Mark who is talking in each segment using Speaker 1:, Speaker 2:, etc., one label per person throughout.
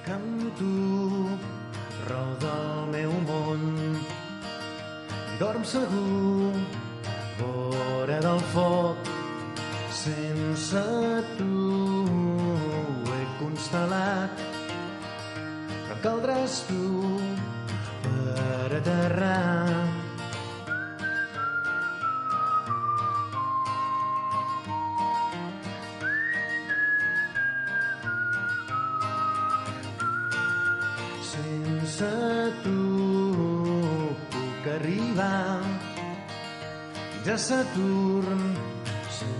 Speaker 1: Amb tu roda el meu món i dorm segur vora del foc. Sense tu he constel·lat, però em caldràs tu per aterrar. Sense tu puc arribar fins a Saturn, sé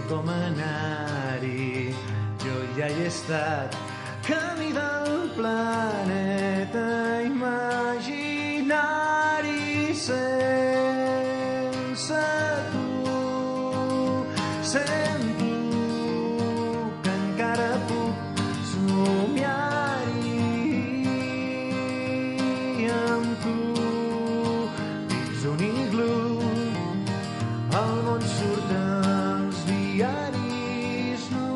Speaker 1: com anar-hi, jo ja hi he estat, camí del planeta imaginari. Sense tu sento que encara puc somiar-hi. Amb tu dins un iglú el món surt als diaris. No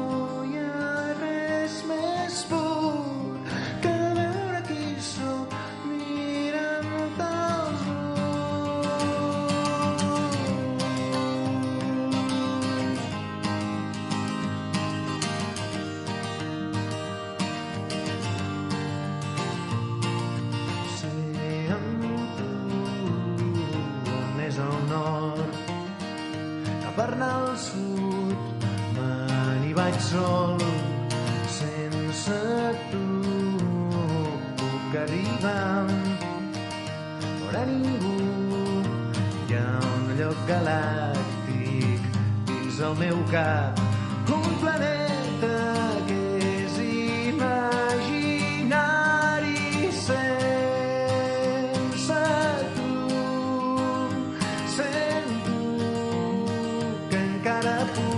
Speaker 1: hi ha res més pur que veure qui sóc mirant-te als per anar al sud me n'hi vaig sol. Sense tu puc arribar fora ningú. Hi ha un lloc galàctic dins el meu cap, un planeta que és imaginari. Sense tu sento que encara puc